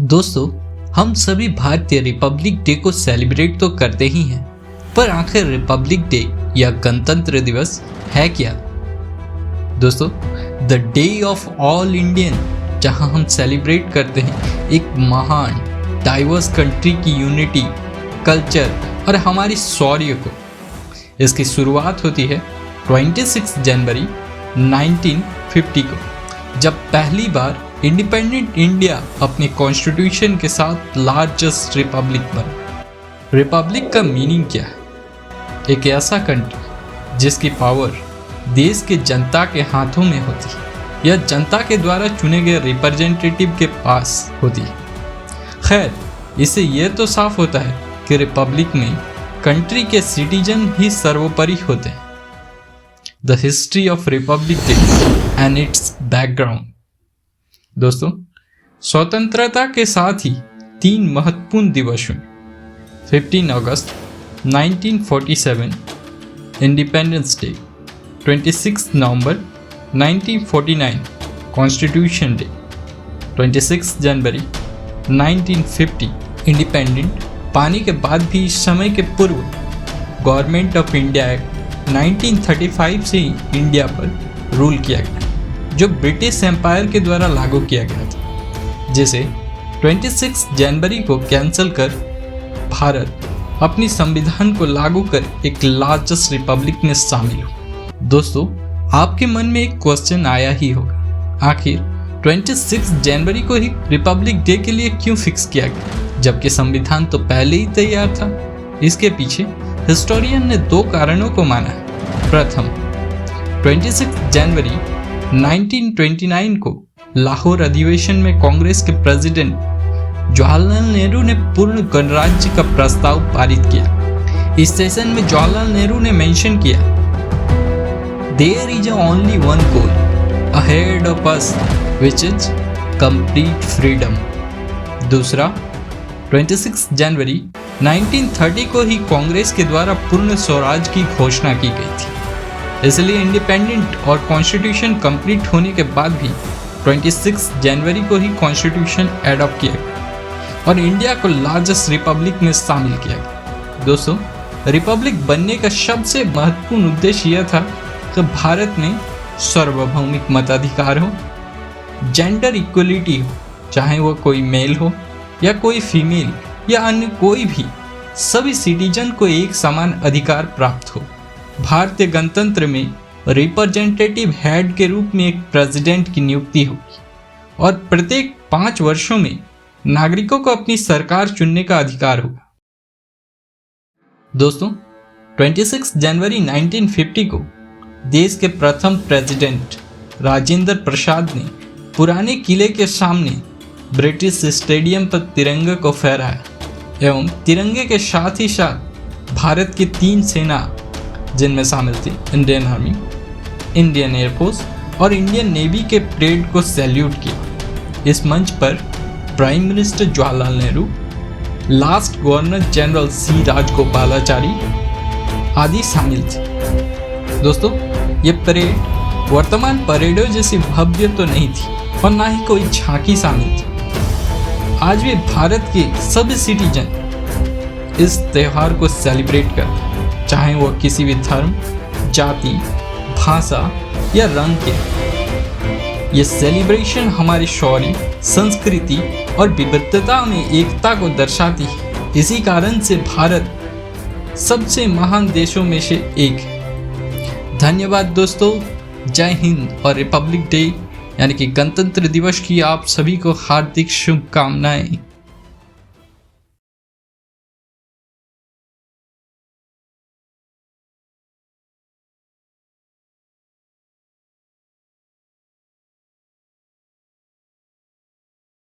दोस्तों, हम सभी भारतीय रिपब्लिक डे को सेलिब्रेट तो करते ही हैं, पर आखिर रिपब्लिक डे या गणतंत्र दिवस है क्या? दोस्तों, the day of all Indian, जहां हम सेलिब्रेट करते हैं एक महान डाइवर्स कंट्री की यूनिटी, कल्चर और हमारी शौर्य को। इसकी शुरुआत होती है 26 जनवरी 1950 को, जब पहली बार इंडिपेंडेंट इंडिया अपने कॉन्स्टिट्यूशन के साथ लार्जेस्ट रिपब्लिक बना। रिपब्लिक का मीनिंग क्या है? एक ऐसा कंट्री जिसकी पावर देश के जनता के हाथों में होती है या जनता के द्वारा चुने गए रिप्रेजेंटेटिव के पास होती है। खैर, इससे यह तो साफ होता है कि रिपब्लिक में कंट्री के सिटीजन ही सर्वोपरि होते हैं। The history of Republic day and it's background. दोस्तों, स्वतंत्रता के साथ ही 3 महत्वपूर्ण दिवस हुए। 15 अगस्त 1947 इंडिपेंडेंस डे, 26 नवंबर 1949 कॉन्स्टिट्यूशन डे, 26 जनवरी 1950 इंडिपेंडेंट पाने के बाद भी समय के पूर्व गवर्नमेंट ऑफ इंडिया एक्ट 1935 से इंडिया पर रूल किया गया, जो ब्रिटिश एम्पायर के द्वारा लागू किया गया था, जिसे 26 जनवरी को कैंसिल कर भारत अपनी संविधान को लागू कर एक लार्जेस्ट रिपब्लिक में शामिल हो। दोस्तों, आपके मन में एक क्वेश्चन आया ही होगा, आखिर 26 जनवरी को ही रिपब्लिक डे के लिए क्यों फिक्स किया गया, जबकि संविधान तो पहले ही तैयार था? इसके पीछे हिस्टोरियन ने 2 कारणों को माना है। प्रथम, 26 जनवरी 1929 को लाहौर अधिवेशन में कांग्रेस के प्रेसिडेंट जवाहरलाल नेहरू ने पूर्ण गणराज्य का प्रस्ताव पारित किया। इस सेशन में जवाहरलाल नेहरू ने मेंशन किया, there is only one goal ahead of us which is complete freedom. दूसरा, 26 जनवरी 1930 को ही कांग्रेस के द्वारा पूर्ण स्वराज की घोषणा की गई थी, इसलिए इंडिपेंडेंट और कॉन्स्टिट्यूशन कंप्लीट होने के बाद भी 26 जनवरी को ही कॉन्स्टिट्यूशन एडॉप्ट किया गया और इंडिया को लार्जेस्ट रिपब्लिक में शामिल किया गया। दोस्तों, रिपब्लिक बनने का सबसे महत्वपूर्ण उद्देश्य यह था कि भारत में सार्वभौमिक मताधिकार हो, जेंडर इक्वलिटी हो, चाहे वो कोई मेल हो या कोई फीमेल या अन्य कोई भी, सभी सिटीजन को एक समान अधिकार प्राप्त हो। भारतीय गणतंत्र में रिप्रेजेंटेटिव हेड के रूप में एक प्रेसिडेंट की नियुक्ति होगी और प्रत्येक 5 वर्षों में नागरिकों को अपनी सरकार चुनने का अधिकार होगा। दोस्तों, 26 जनवरी 1950 को देश के प्रथम प्रेसिडेंट राजेंद्र प्रसाद ने पुराने किले के सामने ब्रिटिश स्टेडियम पर तिरंगे को फहराया एवं तिरंगे के साथ ही साथ भारत की 3 सेना, जिनमें शामिल थी इंडियन आर्मी, इंडियन एयरफोर्स और इंडियन नेवी के परेड को सैल्यूट किया। इस मंच पर prime minister Jawaharlal Nehru, last governor general C Rajagopalachari आदि शामिल थे। दोस्तों, ये परेड वर्तमान परेडों जैसी भव्य तो नहीं थी और ना ही कोई झांकी शामिल थी। आज भी भारत के सभी सिटीजन इस त्यौहार को सेलिब्रेट करते हैं, चाहे वो किसी भी धर्म, जाति, भाषा या रंग के। ये सेलिब्रेशन हमारी शौर्य, संस्कृति और विविधता में एकता को दर्शाती है। इसी कारण से भारत सबसे महान देशों में से एक है। धन्यवाद दोस्तों, जय हिंद और रिपब्लिक डे यानी कि गणतंत्र दिवस की आप सभी को हार्दिक शुभकामनाएं।